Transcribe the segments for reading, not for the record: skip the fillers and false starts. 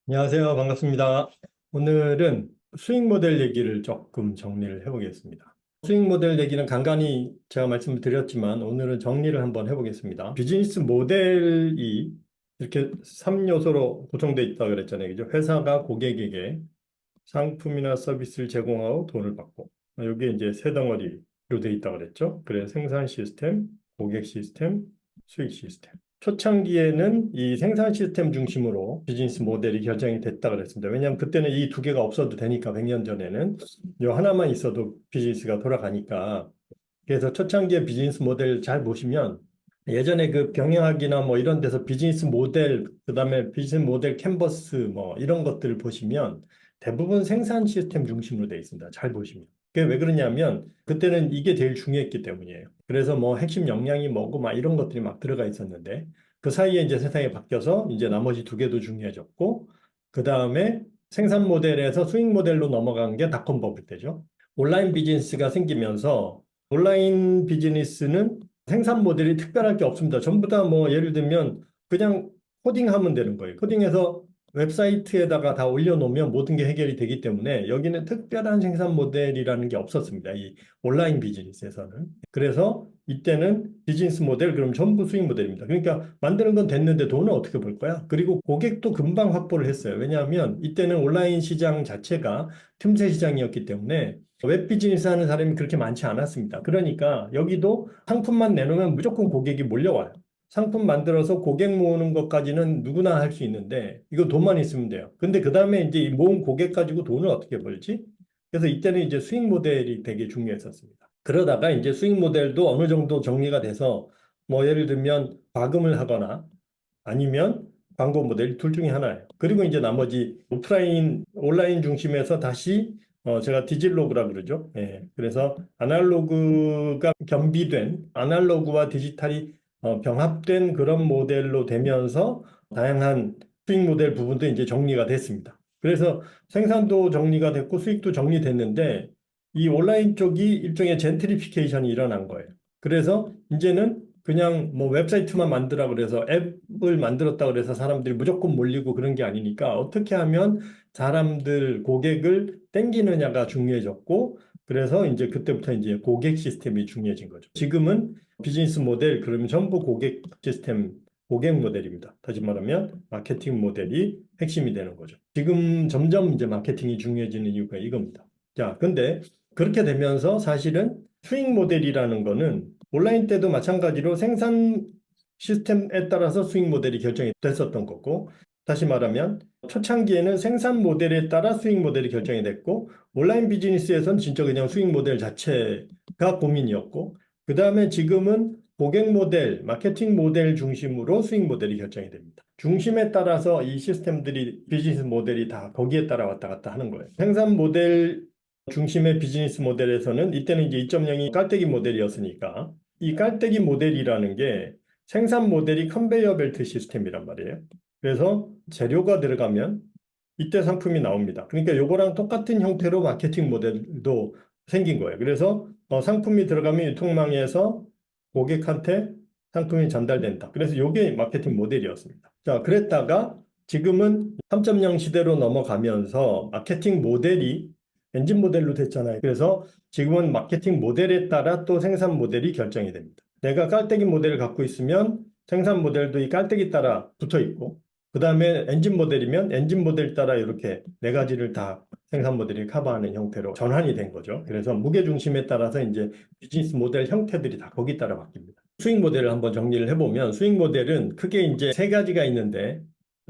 안녕하세요. 반갑습니다. 오늘은 수익 모델 얘기를 조금 정리를 해보겠습니다. 수익 모델 얘기는 간간히 제가 말씀을 드렸지만 오늘은 정리를 한번 해보겠습니다. 비즈니스 모델이 이렇게 3요소로 구성되어 있다고 그랬잖아요. 그죠? 회사가 고객에게 상품이나 서비스를 제공하고 돈을 받고 여기에 이제 세 덩어리로 되어 있다고 그랬죠. 그래서 생산 시스템, 고객 시스템, 수익 시스템. 초창기에는 이 생산 시스템 중심으로 비즈니스 모델이 결정이 됐다 그랬습니다. 왜냐하면 그때는 이 두 개가 없어도 되니까 100년 전에는 이 하나만 있어도 비즈니스가 돌아가니까. 그래서 초창기의 비즈니스 모델 잘 보시면 예전에 그 경영학이나 뭐 이런 데서 비즈니스 모델, 그다음에 비즈니스 모델 캔버스 뭐 이런 것들을 보시면 대부분 생산 시스템 중심으로 되어 있습니다. 잘 보시면. 그게 왜 그러냐면 그때는 이게 제일 중요했기 때문이에요. 그래서 뭐 핵심 역량이 뭐고 막 이런 것들이 막 들어가 있었는데 그 사이에 이제 세상이 바뀌어서 이제 나머지 두 개도 중요해졌고 그다음에 생산 모델에서 수익 모델로 넘어간 게 닷컴 버블 때죠. 온라인 비즈니스가 생기면서 온라인 비즈니스는 생산 모델이 특별할 게 없습니다. 전부 다 뭐 예를 들면 그냥 코딩하면 되는 거예요. 코딩해서 웹사이트에다가 다 올려놓으면 모든 게 해결이 되기 때문에 여기는 특별한 생산 모델이라는 게 없었습니다. 이 온라인 비즈니스에서는. 그래서 이때는 비즈니스 모델 그럼 전부 수익 모델입니다. 그러니까 만드는 건 됐는데 돈은 어떻게 벌 거야? 그리고 고객도 금방 확보를 했어요. 왜냐하면 이때는 온라인 시장 자체가 틈새 시장이었기 때문에 웹 비즈니스 하는 사람이 그렇게 많지 않았습니다. 그러니까 여기도 상품만 내놓으면 무조건 고객이 몰려와요. 상품 만들어서 고객 모으는 것까지는 누구나 할 수 있는데 이거 돈만 있으면 돼요. 근데 그 다음에 이제 이 모은 고객 가지고 돈을 어떻게 벌지? 그래서 이때는 이제 수익 모델이 되게 중요했었습니다. 그러다가 이제 수익 모델도 어느 정도 정리가 돼서 뭐 예를 들면 과금을 하거나 아니면 광고 모델 둘 중에 하나예요. 그리고 이제 나머지 오프라인, 온라인 중심에서 다시 제가 디질로그라 그러죠. 예. 그래서 아날로그가 겸비된 아날로그와 디지털이 병합된 그런 모델로 되면서 다양한 수익 모델 부분도 이제 정리가 됐습니다. 그래서 생산도 정리가 됐고 수익도 정리됐는데 이 온라인 쪽이 일종의 젠트리피케이션이 일어난 거예요. 그래서 이제는 그냥 뭐 웹사이트만 만들라 그래서 앱을 만들었다 그래서 사람들이 무조건 몰리고 그런 게 아니니까 어떻게 하면 사람들 고객을 땡기느냐가 중요해졌고 그래서 이제 그때부터 이제 고객 시스템이 중요해진 거죠. 지금은 비즈니스 모델 그러면 전부 고객 시스템 고객 모델입니다. 다시 말하면 마케팅 모델이 핵심이 되는 거죠. 지금 점점 이제 마케팅이 중요해지는 이유가 이겁니다. 자, 근데 그렇게 되면서 사실은 수익 모델이라는 거는 온라인 때도 마찬가지로 생산 시스템에 따라서 수익 모델이 결정이 됐었던 거고, 다시 말하면 초창기에는 생산 모델에 따라 수익 모델이 결정이 됐고, 온라인 비즈니스에서는 진짜 그냥 수익 모델 자체가 고민이었고, 그 다음에 지금은 고객 모델, 마케팅 모델 중심으로 수익 모델이 결정이 됩니다. 중심에 따라서 이 시스템들이, 비즈니스 모델이 다 거기에 따라 왔다 갔다 하는 거예요. 생산 모델 중심의 비즈니스 모델에서는 이때는 이제 2.0이 깔때기 모델이었으니까 이 깔때기 모델이라는 게 생산 모델이 컨베이어 벨트 시스템이란 말이에요. 그래서 재료가 들어가면 이때 상품이 나옵니다. 그러니까 요거랑 똑같은 형태로 마케팅 모델도 생긴 거예요. 그래서 상품이 들어가면 유통망에서 고객한테 상품이 전달된다. 그래서 요게 마케팅 모델이었습니다. 자, 그랬다가 지금은 3.0 시대로 넘어가면서 마케팅 모델이 엔진 모델로 됐잖아요. 그래서 지금은 마케팅 모델에 따라 또 생산 모델이 결정이 됩니다. 내가 깔때기 모델을 갖고 있으면 생산 모델도 이 깔때기 따라 붙어 있고 그 다음에 엔진 모델이면 엔진 모델 따라 이렇게 네 가지를 다 생산 모델이 커버하는 형태로 전환이 된 거죠. 그래서 무게 중심에 따라서 이제 비즈니스 모델 형태들이 다 거기 따라 바뀝니다. 수익 모델을 한번 정리를 해보면 수익 모델은 크게 이제 세 가지가 있는데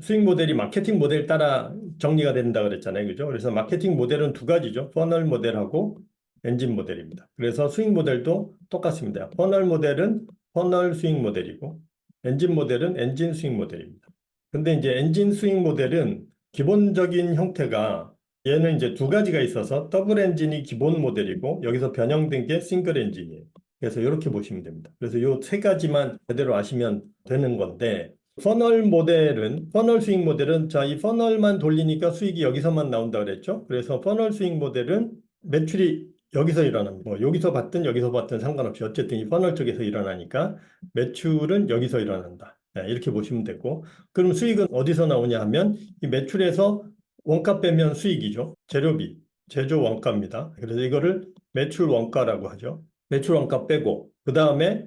수익 모델이 마케팅 모델 따라 정리가 된다 그랬잖아요. 그죠? 그래서 마케팅 모델은 두 가지죠. 퍼널 모델하고 엔진 모델입니다. 그래서 수익 모델도 똑같습니다. 퍼널 모델은 퍼널 수익 모델이고 엔진 모델은 엔진 수익 모델입니다. 근데 이제 엔진 수익 모델은 기본적인 형태가 얘는 이제 두 가지가 있어서 더블 엔진이 기본 모델이고 여기서 변형된 게 싱글 엔진이에요. 그래서 이렇게 보시면 됩니다. 그래서 이 세 가지만 제대로 아시면 되는 건데 퍼널 수익 모델은 자, 이 퍼널만 돌리니까 수익이 여기서만 나온다 그랬죠? 그래서 퍼널 수익 모델은 매출이 여기서 일어납니다. 뭐 여기서 받든 상관없이 어쨌든 이 퍼널 쪽에서 일어나니까 매출은 여기서 일어난다. 네, 이렇게 보시면 되고, 그럼 수익은 어디서 나오냐 하면 이 매출에서 원가 빼면 수익이죠. 재료비, 제조 원가입니다. 그래서 이거를 매출 원가라고 하죠. 매출 원가 빼고, 그 다음에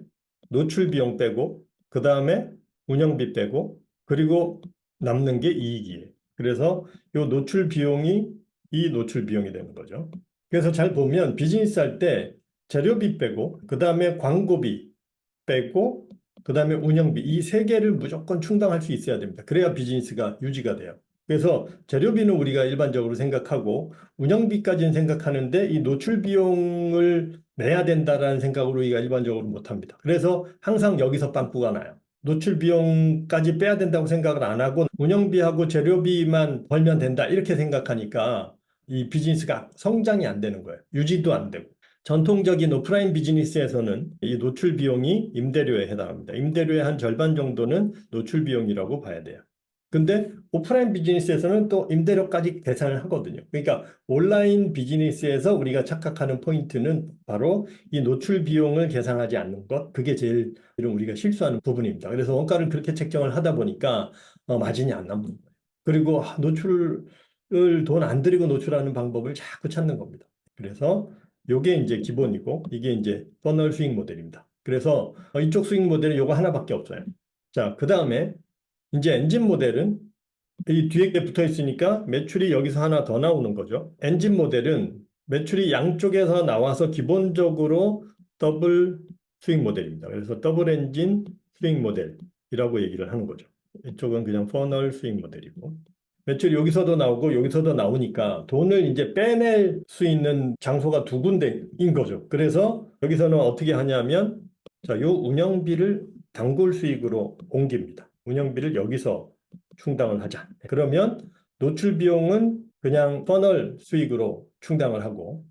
노출 비용 빼고, 그 다음에 운영비 빼고, 그리고 남는 게 이익이에요. 그래서 이 노출 비용이 이 노출 비용이 되는 거죠. 그래서 잘 보면 비즈니스 할 때 재료비 빼고, 그 다음에 광고비 빼고, 그 다음에 운영비, 이 세 개를 무조건 충당할 수 있어야 됩니다. 그래야 비즈니스가 유지가 돼요. 그래서 재료비는 우리가 일반적으로 생각하고 운영비까지는 생각하는데 이 노출 비용을 내야 된다라는 생각으로 우리가 일반적으로 못합니다. 그래서 항상 여기서 빵꾸가 나요. 노출 비용까지 빼야 된다고 생각을 안 하고 운영비하고 재료비만 벌면 된다 이렇게 생각하니까 이 비즈니스가 성장이 안 되는 거예요. 유지도 안 되고. 전통적인 오프라인 비즈니스에서는 이 노출 비용이 임대료에 해당합니다. 임대료의 한 절반 정도는 노출 비용이라고 봐야 돼요. 근데 오프라인 비즈니스에서는 또 임대료까지 계산을 하거든요. 그러니까 온라인 비즈니스에서 우리가 착각하는 포인트는 바로 이 노출 비용을 계산하지 않는 것, 그게 제일 우리가 실수하는 부분입니다. 그래서 원가를 그렇게 책정을 하다 보니까 마진이 안 남는 거예요. 그리고 노출을 돈 안 들이고 노출하는 방법을 자꾸 찾는 겁니다. 그래서 요게 이제 기본이고 이게 이제 퍼널 수익 모델입니다. 그래서 이쪽 수익 모델은 요거 하나밖에 없어요. 자, 그 다음에 이제 엔진 모델은 이 뒤에 게 붙어 있으니까 매출이 여기서 하나 더 나오는 거죠. 엔진 모델은 매출이 양쪽에서 나와서 기본적으로 더블 수익 모델입니다. 그래서 더블 엔진 수익 모델이라고 얘기를 하는 거죠. 이쪽은 그냥 퍼널 수익 모델이고. 매출이 여기서도 나오고 여기서도 나오니까 돈을 이제 빼낼 수 있는 장소가 두 군데인 거죠. 그래서 여기서는 어떻게 하냐면 자, 요 운영비를 단골 수익으로 옮깁니다. 운영비를 여기서 충당을 하자. 그러면 노출 비용은 그냥 퍼널 수익으로 충당을 하고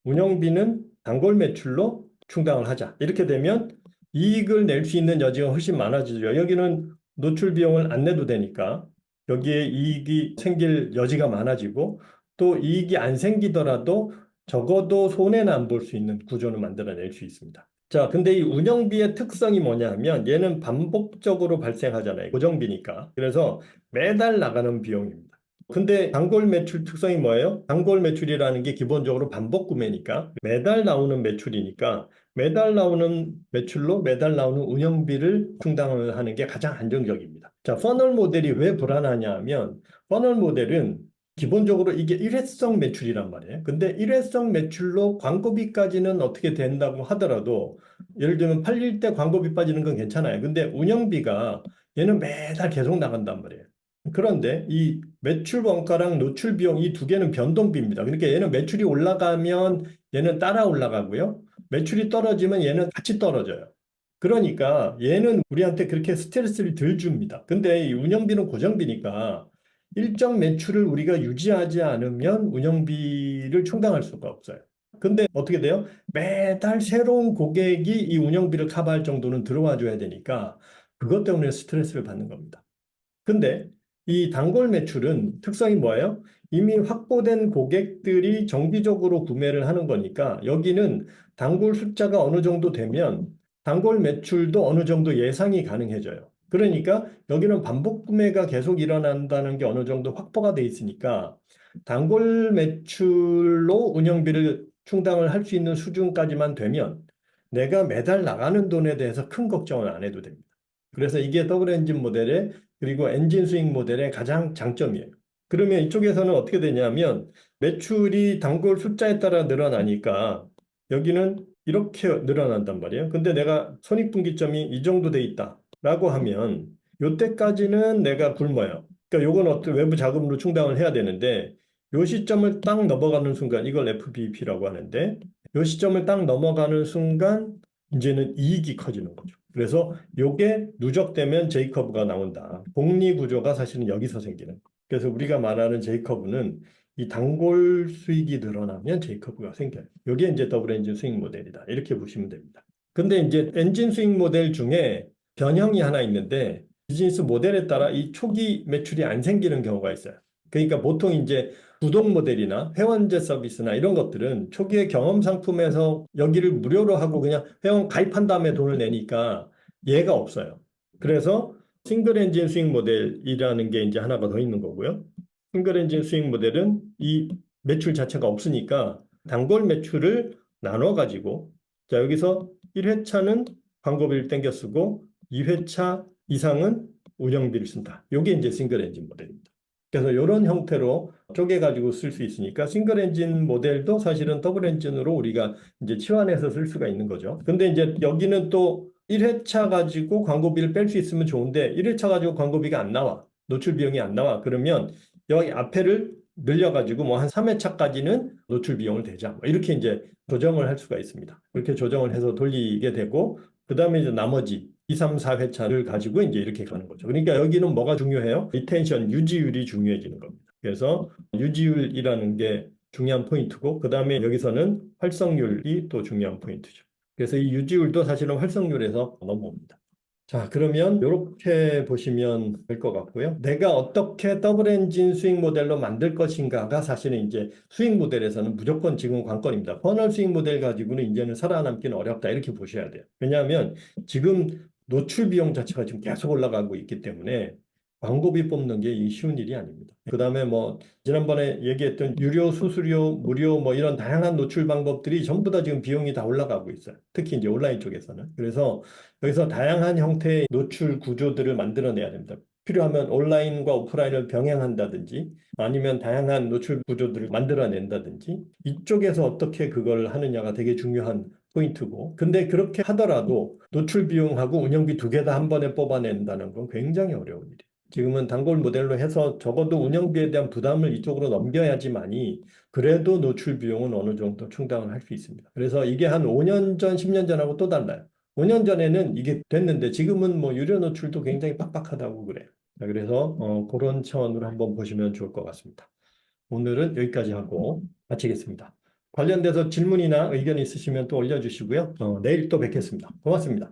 운영비는 단골 매출로 충당을 하자. 이렇게 되면 이익을 낼 수 있는 여지가 훨씬 많아지죠. 여기는 노출 비용을 안 내도 되니까 여기에 이익이 생길 여지가 많아지고 또 이익이 안 생기더라도 적어도 손해는 안 볼 수 있는 구조는 만들어낼 수 있습니다. 자, 근데 이 운영비의 특성이 뭐냐 하면 얘는 반복적으로 발생하잖아요. 고정비니까. 그래서 매달 나가는 비용입니다. 근데 단골 매출 특성이 뭐예요? 단골 매출이라는 게 기본적으로 반복 구매니까 매달 나오는 매출이니까 매달 나오는 매출로 매달 나오는 운영비를 충당을 하는 게 가장 안정적입니다. 자, 퍼널 모델이 왜 불안하냐 하면 퍼널 모델은 기본적으로 이게 일회성 매출이란 말이에요. 근데 일회성 매출로 광고비까지는 어떻게 된다고 하더라도 예를 들면 팔릴 때 광고비 빠지는 건 괜찮아요. 근데 운영비가 얘는 매달 계속 나간단 말이에요. 그런데 이 매출 원가랑 노출 비용 이 두 개는 변동비입니다. 그러니까 얘는 매출이 올라가면 얘는 따라 올라가고요. 매출이 떨어지면 얘는 같이 떨어져요. 그러니까 얘는 우리한테 그렇게 스트레스를 덜 줍니다. 근데 이 운영비는 고정비니까 일정 매출을 우리가 유지하지 않으면 운영비를 충당할 수가 없어요. 근데 어떻게 돼요? 매달 새로운 고객이 이 운영비를 커버할 정도는 들어와 줘야 되니까 그것 때문에 스트레스를 받는 겁니다. 근데 이 단골 매출은 특성이 뭐예요? 이미 확보된 고객들이 정기적으로 구매를 하는 거니까 여기는 단골 숫자가 어느 정도 되면 단골 매출도 어느 정도 예상이 가능해져요. 그러니까 여기는 반복 구매가 계속 일어난다는 게 어느 정도 확보가 돼 있으니까 단골 매출로 운영비를 충당을 할 수 있는 수준까지만 되면 내가 매달 나가는 돈에 대해서 큰 걱정을 안 해도 됩니다. 그래서 이게 더블 엔진 모델의 그리고 엔진 스윙 모델의 가장 장점이에요. 그러면 이쪽에서는 어떻게 되냐면 매출이 단골 숫자에 따라 늘어나니까 여기는 이렇게 늘어난단 말이에요. 근데 내가 손익분기점이 이 정도 돼 있다라고 하면 요때까지는 내가 굶어요. 그러니까 요건 어떤 외부 자금으로 충당을 해야 되는데 요 시점을 딱 넘어가는 순간 이걸 FBP라고 하는데 요 시점을 딱 넘어가는 순간 이제는 이익이 커지는 거죠. 그래서 요게 누적되면 J커브가 나온다. 복리 구조가 사실은 여기서 생기는 거예요. 그래서 우리가 말하는 J커브는 이 단골 수익이 늘어나면 J커브가 생겨요. 요게 이제 더블 엔진 스윙 모델이다. 이렇게 보시면 됩니다. 근데 이제 엔진 스윙 모델 중에 변형이 하나 있는데 비즈니스 모델에 따라 이 초기 매출이 안 생기는 경우가 있어요. 그러니까 보통 이제 구독 모델이나 회원제 서비스나 이런 것들은 초기에 경험 상품에서 여기를 무료로 하고 그냥 회원 가입한 다음에 돈을 내니까 예가 없어요. 그래서 싱글 엔진 수익 모델이라는 게 이제 하나가 더 있는 거고요. 싱글 엔진 수익 모델은 이 매출 자체가 없으니까 단골 매출을 나눠 가지고 자, 여기서 1회차는 광고비를 땡겨 쓰고 2회차 이상은 운영비를 쓴다. 이게 이제 싱글 엔진 모델입니다. 그래서 이런 형태로 쪼개가지고 쓸 수 있으니까 싱글 엔진 모델도 사실은 더블 엔진으로 우리가 이제 치환해서 쓸 수가 있는 거죠. 근데 이제 여기는 또 1회차 가지고 광고비를 뺄 수 있으면 좋은데 1회차 가지고 광고비가 안 나와. 노출 비용이 안 나와. 그러면 여기 앞에를 늘려가지고 뭐 한 3회차까지는 노출 비용을 대자. 뭐 이렇게 이제 조정을 할 수가 있습니다. 그렇게 조정을 해서 돌리게 되고 그 다음에 이제 나머지 2, 3, 4회차를 가지고 이제 이렇게 가는 거죠. 그러니까 여기는 뭐가 중요해요? 리텐션, 유지율이 중요해지는 겁니다. 그래서 유지율이라는 게 중요한 포인트고 그 다음에 여기서는 활성률이 또 중요한 포인트죠. 그래서 이 유지율도 사실은 활성률에서 넘어옵니다. 자, 그러면 이렇게 보시면 될 것 같고요. 내가 어떻게 더블 엔진 수익 모델로 만들 것인가가 사실은 이제 수익 모델에서는 무조건 지금 관건입니다. 퍼널 수익 모델 가지고는 이제는 살아남기는 어렵다 이렇게 보셔야 돼요. 왜냐하면 지금 노출 비용 자체가 지금 계속 올라가고 있기 때문에 광고비 뽑는 게 쉬운 일이 아닙니다. 그 다음에 뭐 지난번에 얘기했던 유료, 수수료, 무료 뭐 이런 다양한 노출 방법들이 전부 다 지금 비용이 다 올라가고 있어요. 특히 이제 온라인 쪽에서는. 그래서 여기서 다양한 형태의 노출 구조들을 만들어내야 됩니다. 필요하면 온라인과 오프라인을 병행한다든지 아니면 다양한 노출 구조들을 만들어낸다든지 이쪽에서 어떻게 그걸 하느냐가 되게 중요한 포인트고 근데 그렇게 하더라도 노출 비용하고 운영비 두 개 다 한 번에 뽑아낸다는 건 굉장히 어려운 일이에요. 지금은 단골 모델로 해서 적어도 운영비에 대한 부담을 이쪽으로 넘겨야지만이 그래도 노출 비용은 어느 정도 충당을 할 수 있습니다. 그래서 이게 한 5년 전, 10년 전하고 또 달라요. 5년 전에는 이게 됐는데 지금은 뭐 유료 노출도 굉장히 빡빡하다고 그래요. 자, 그래서 그런 차원으로 한번 보시면 좋을 것 같습니다. 오늘은 여기까지 하고 마치겠습니다. 관련돼서 질문이나 의견 있으시면 또 올려주시고요. 내일 또 뵙겠습니다. 고맙습니다.